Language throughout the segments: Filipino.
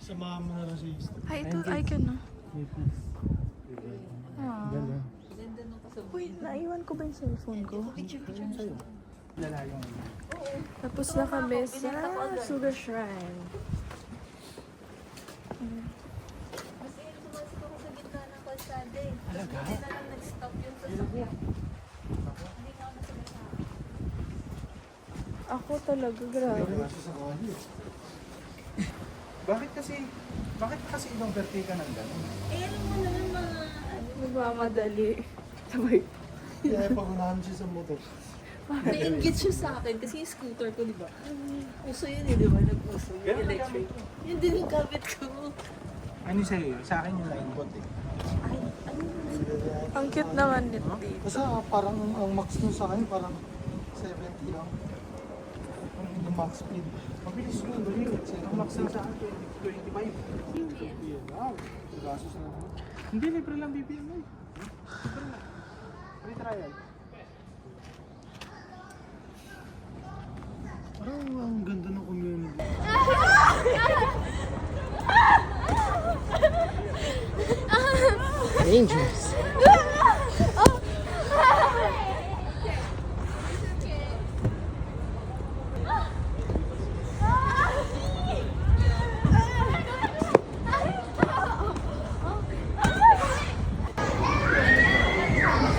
Samahan mo na lang si Isto. Ay, ito, icon na. Ah. Ganda. Uy, naiwan ko ba yung cellphone ko? Sa'yo. Lalayong. Tapos na kami sa Sugar Shrine. Kasi sumasok ako sa gitna ng kalsada eh. Talaga? Hindi na lang nag-stop yung sasakyan. Hindi na ako nasagasaan. Ako talaga, grabe. Bakit kasi in-overtake ka ng gano'n? Eh, alam mo naman mga ano. Nagmamadali. Sabay. Kaya pag-unahan siya sa motor. Na-engage siya sa akin kasi yung scooter ko, di ba? Uso yun eh, di ba? Nag-uso yung Ganun ang electric. gamit ko. Yun din yung gamit ko. Ano sa'yo? Sa akin yung line bot eh. Ay, ano yun? Ang cute naman nito dito. Basta parang ang max nun sa akin, parang 70 lang. Yung max speed. Mabilis ko yung baliwit. Ang max lang sa akin, 25. Wow. Gasos na naman. Hindi, libre lang BBM eh. Libre lang. Free trial. Parang ang ganda ng community. Dangerous.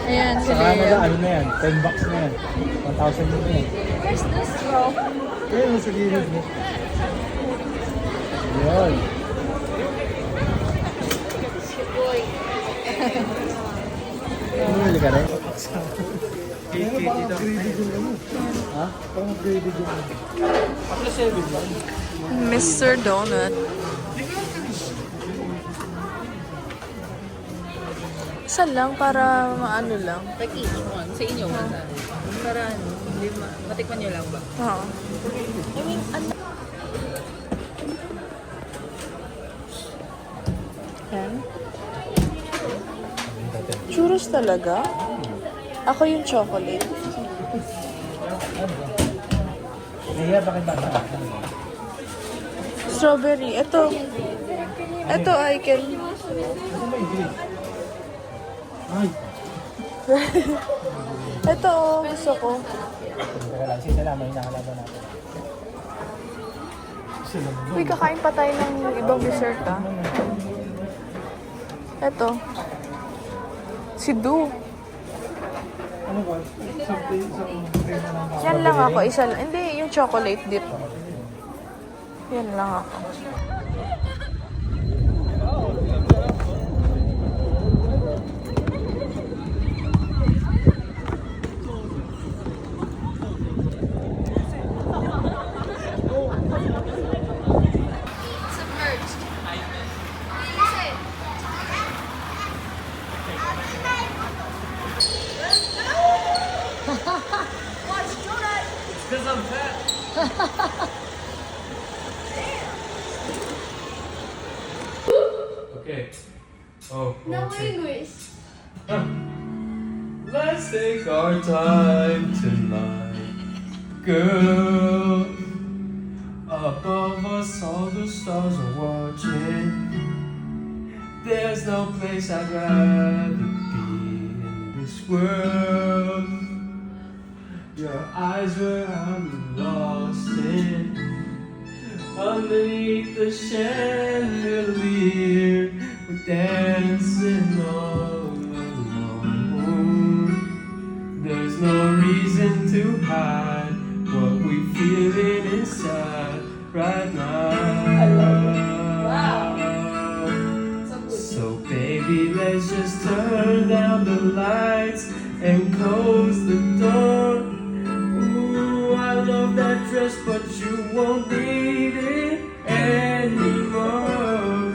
Ayan, si Sa Canada, Leo. ano na yan? 10 bucks na yan. 1,000 na yan. Where's the straw? Kaya mo sa gilid mo. Yun. Boy. Bumili ka rin? Pero parang upgraded yung ano. Ha? Parang upgraded yung ano. After 7 lang. Mr. Donut. Isa lang para maano lang. Like each one. Sa inyo, one. Para ano, hindi matikman nyo lang ba? Oo. I mean, ano? Yan. Churros talaga? Ako yung chocolate. Nahiya, bakit ba? Strawberry. Ito. Ito, icon. Ano ba yung green? Ay. Ito, oh, gusto ko. Teka lang, sila lang, may nakalaban natin. Sila lang. Uy, kakain pa tayo ng ibang dessert, ah. Ito. Si Du. Ano ba? Isang frame na lang ako. Yan lang ako. Isa lang. Hindi, yung chocolate dip. Yan lang ako. Submerged. Okay. Oh. No okay. English. Let's take our time tonight, girl. Above us, all the stars are watching. There's no place I'd rather be in this world. Your eyes where I'm lost in. Underneath the chandelier, we're dancing all alone. There's no reason to hide what we feeling inside right now. I love it. Wow. So baby, let's just turn down the lights and close the door. Ooh, I love that dress, but you won't need it anymore.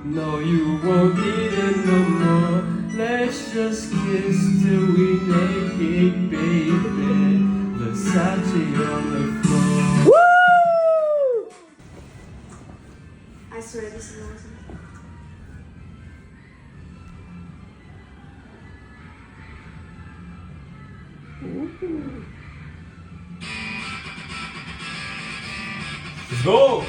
No, you won't need it no more. Let's just kiss till we naked, baby. Versace on the floor. I swear this is awesome. Let's go!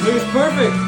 It's perfect.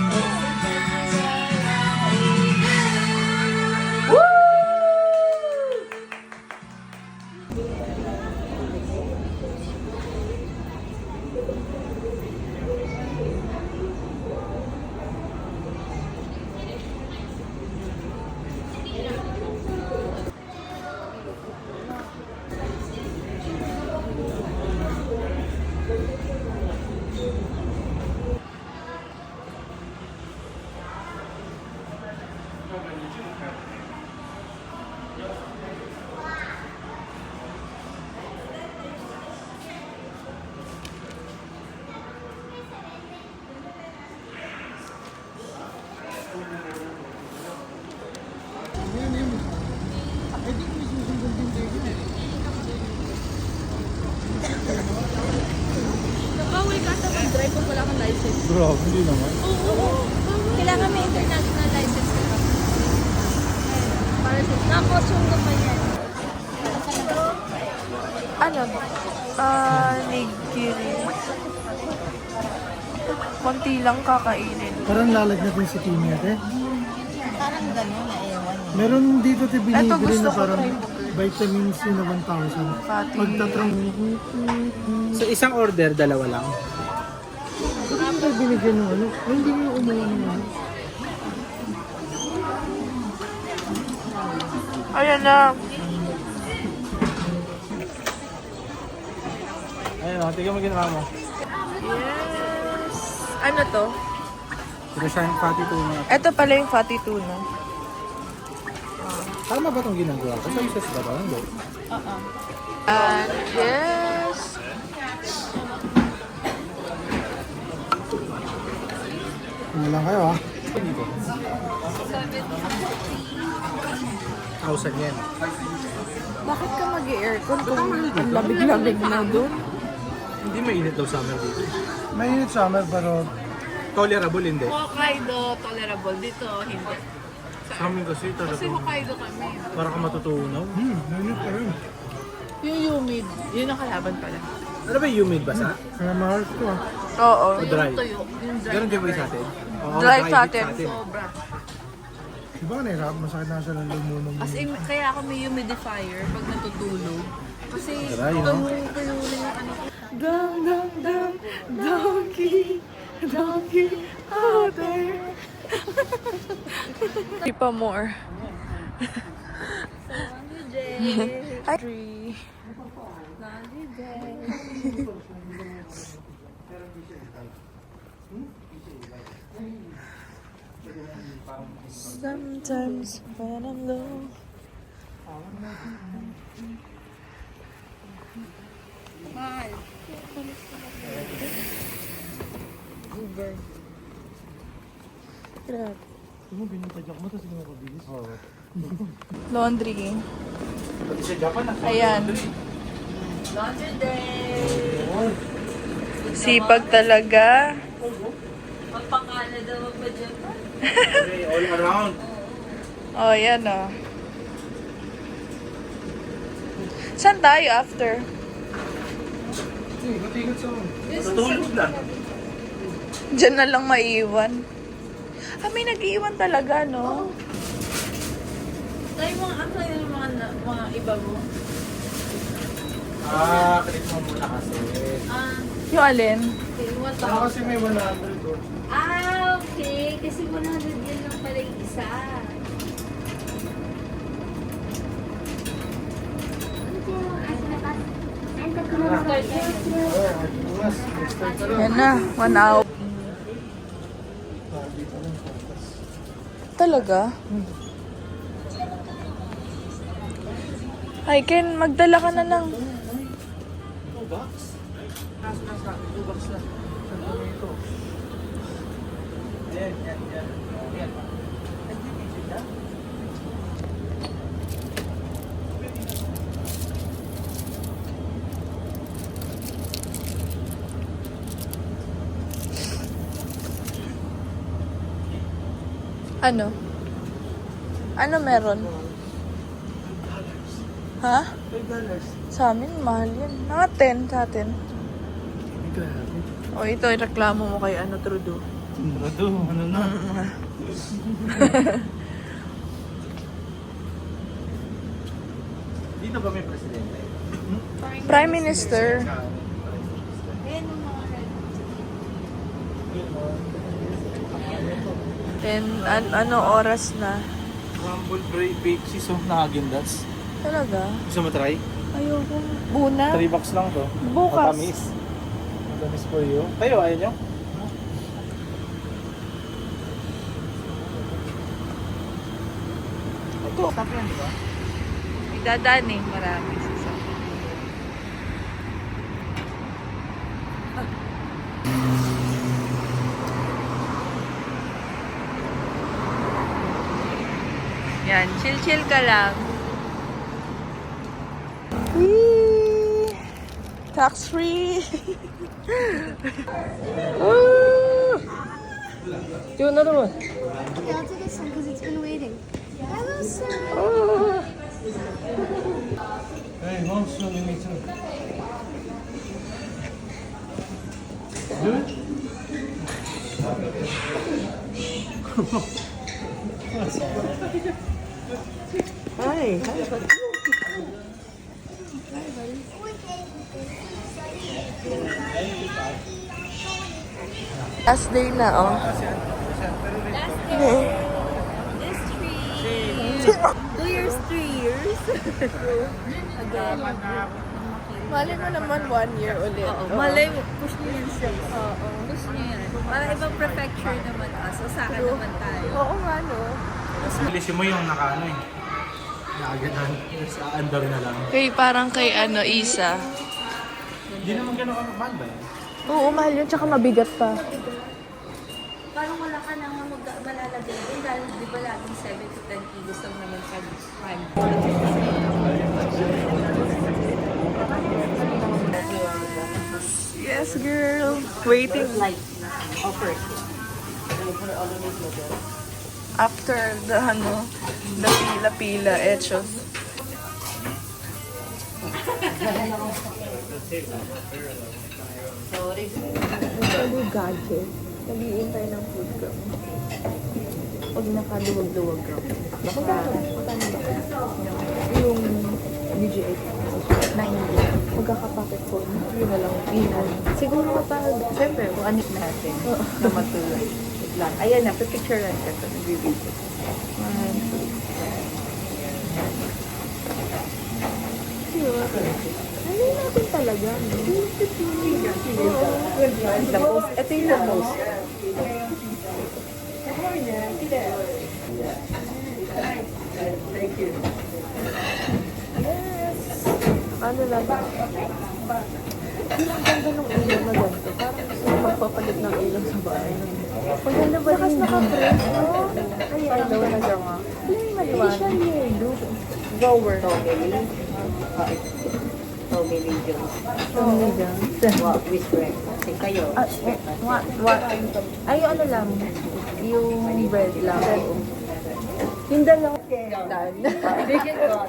Bawal ka sa mag-drive kung wala kang license. Bro, hindi naman. Oo. Kailangan may international license ka. Para sa tapos yung pa yan. Ano? Nigiri. Konti lang kakainin. Parang lalagnatin sa team ate. Parang gano'n na ewan. Meron dito tayo binibili gusto na ko parang try. vitamin C na 1,000. Pati. Pagtatrang, So isang order, dalawa lang. bakit tayo binigyan ng ano? Ay, hindi mo umuha ng ano. Ayan na. Ayun o, tignan mo ginawa mo. Yes. Ano to? Ito siya yung fatty tuna. Ito pala yung fatty tuna. Tama ba itong ginagawa ko? Sa isa ba ba? Hindi. And yes. Ano lang kayo ha? Dito. 1,000 yen. Bakit ka mag-aircon kung ang lamig-lamig na doon? Hindi mainit daw summer dito. Mainit summer pero Tolerable hindi. Hokkaido tolerable. Dito, hindi. Sa amin kasi talaga. Kasi Hokkaido kami. Para ka matutunaw. mainit pa rin. Yung humid, yun ang kalaban pala. Ano ba yung humid ba sa? Kaya mahal ko ah. Oo. O dry? Yung tuyo, yung dry. Ganun din ba yung sa atin? Oo, Dry sa heat atin. Sobra. Diba ka nahirap? Masakit na siya ng lumunong. As in, kaya ako may humidifier pag natutulog. Kasi Dry, no? tuyo na yung ano ko. Dum dum dum donkey donkey out there. Di pa more. Hi. Sometimes when I'm low. Mahal. Grabe. Ano binitadyak mo? Tapos hindi mo pabilis. Oo. Laundry. Sa Japan na. Ayan. Laundry day! Sipag talaga. Magpakala daw ba dyan? Okay, all around. Oh, yan oh. Saan tayo after? Ikot-ikot sa matutulog lang. Diyan na lang maiiwan. Ah, may nag-iiwan talaga, no? Tayo mga ano yung mga iba mo? Click mo muna kasi. Yung alin? Okay, what Saka kasi may 100 ko. okay. Kasi 100 yan lang pala yung isa. Yan na, 1 hour. Talaga? Ay, Ken, magdala ka na ng... 2 bucks? Kaso na sa akin, 2 bucks lang. Saan kami ito? Yan. Yan. Nag-video siya? Ano? Ano meron? Ha? $5. Sa amin, mahal yan. Mga 10 sa atin. O, ito, reklamo mo kay Trudeau. Trudeau, ano na? Dito ba may presidente? Prime Minister. Then, ano oras na? Rumble Bake Cheese na Häagen-Dazs. Talaga? Gusto mo try? Ayoko. Buna? 3 bucks lang to. Bukas. Matamis. Matamis for you. Tayo, ayaw nyo? Ito, tap yan, di ba? May dadaan eh. Marami. Yan, chill-chill ka lang. Whee! Tax-free! Do another one. Okay, I'll take this one because it's been waiting. Hello, sir. Hey, mom's filming me too. Hi. Last day na, oh. This 2 years, 3 years. Again. Mali mo naman 1 year ulit. Oo, malay mo, push niyo yan siya. Oo, push niyo yan. Para ibang prefecture naman so sa akin naman tayo. Oo nga, no? Bilisin mo yung nakaano eh. Nakagadan. Sa andar na lang. Parang kay Isa. Hindi naman gano'n kamahal ba yan? Oo, mahal yun. Tsaka mabigat pa. Parang wala ka nang malalagay din dahil di ba laging 7 to 10 kilos lang naman sa pan. Yes, girl. Waiting. After the pila-pila, etchos. Sorry. Gadget. Nag-iintay ng food gram. Pag nakaluwag-luwag gram. Magkano ba? Yung DG8. 90. Magkakapacket po. Yun na lang. Siguro kapag, siyempre, kung anik natin. Na matulad. Lang. Ayan na, picture lang ka. Nag-video. 1, 2. Ano natin talaga? Ito yung post. Thank you. Yes. Ano lang ba? Ang ganda ng ilaw na ganito. Parang gusto ko magpapalit ng ilaw sa bahay. Ang ganda ba rin? Naka-fresh. Ay, ilaw na siya nga. Hindi siya yellow. Gower. Tommy Lee Jones. Tommy Jones. What? Which bread? Kasi kayo. What? Ay, ano lang. Yung bread lang. Yung dalawa. Done. Big it on.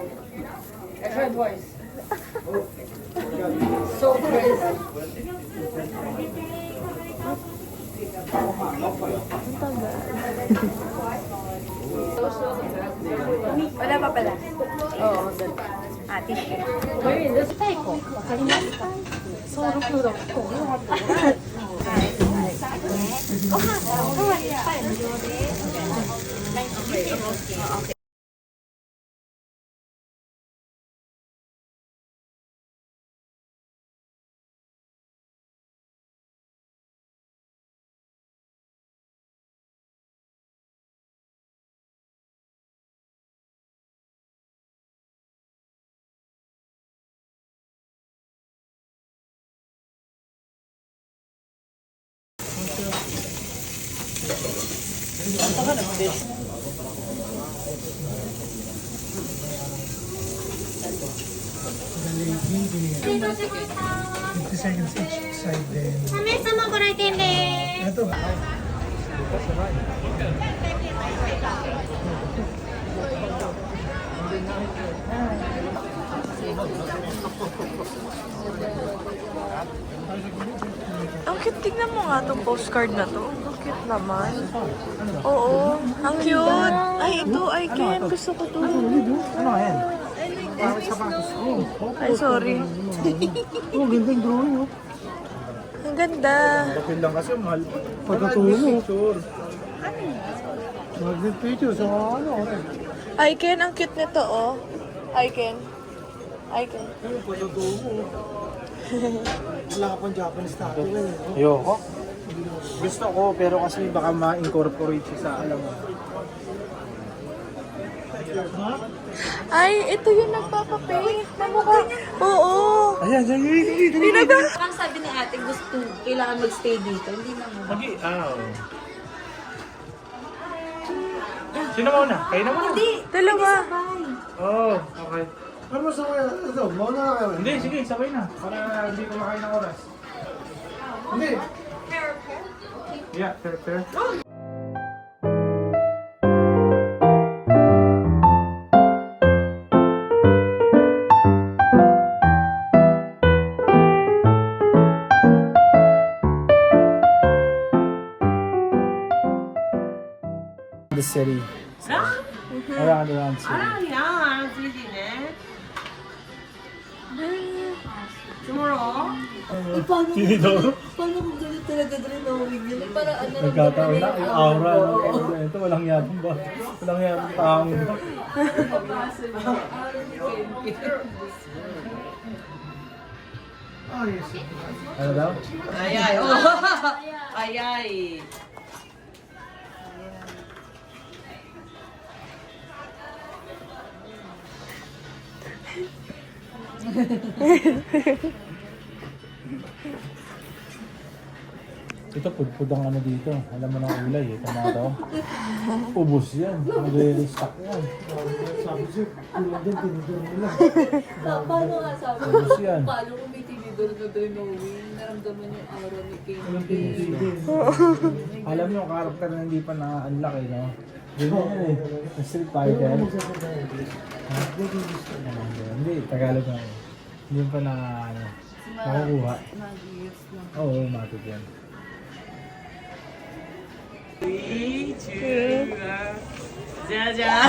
Extra voice. So crazy. Wala pa pala. Oo, dalawa. Tissue. The 50 seconds each side then. Ito. Ang cute, tignan mo nga itong postcard na to. Ang cute naman. Oo, ang cute. Ay, ito, I can. Gusto ko to. Ano nga yan? Parang sapatos. Ay, sorry. Oh, gandang drawing oh. Ang ganda. Bakit lang kasi mahal. Pagkatulong mo. Magnet picture sa ano. I can, ang cute nito, oh. I can. I can. Pagkatulong mo. Wala ka pang Japanese tattoo eh. Ayoko. Gusto ko, pero kasi baka ma-incorporate siya sa alam mo. Ay, ito yung nagpapapaint na mukha. Oo. Ayan, sige. Parang sabi ni ate, gusto, kailangan magstay dito. Hindi naman. Magi, Sino mauna? Kayo na muna. Hindi. Dalawa. Oh, okay. Ano mo sa kaya? Ito, mauna na kayo. Hindi, sige, sabay na. Para hindi ko makain ng oras. Hindi. Yeah, fair. The city. Around the city. Paano kung ganito talaga drawing yun? Para ano lang Nagkataon na, yung aura. Ito, walang yabang ba? Walang yabang taong. Ano daw? Ayay. Ayay. Ito, pudpud ang ano dito. Alam mo ng ulay eh. Tama to. Ubus yan. Mag-restock yan. Sabi siya, tulad din, tinidor nila. Paano nga sabi? Ubus yan. Paano kung may tinidor na drawing? Naramdaman yung aura ni King. Alam niyo, yung character na hindi pa na-unlock eh, no? Ganyan yan eh. Yung Street Fighter. Hindi, Tagalog na eh. Hindi pa na, ano, nakukuha. Oo, matik yan. 3, 2, Jaja.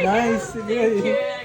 Nice! Sige!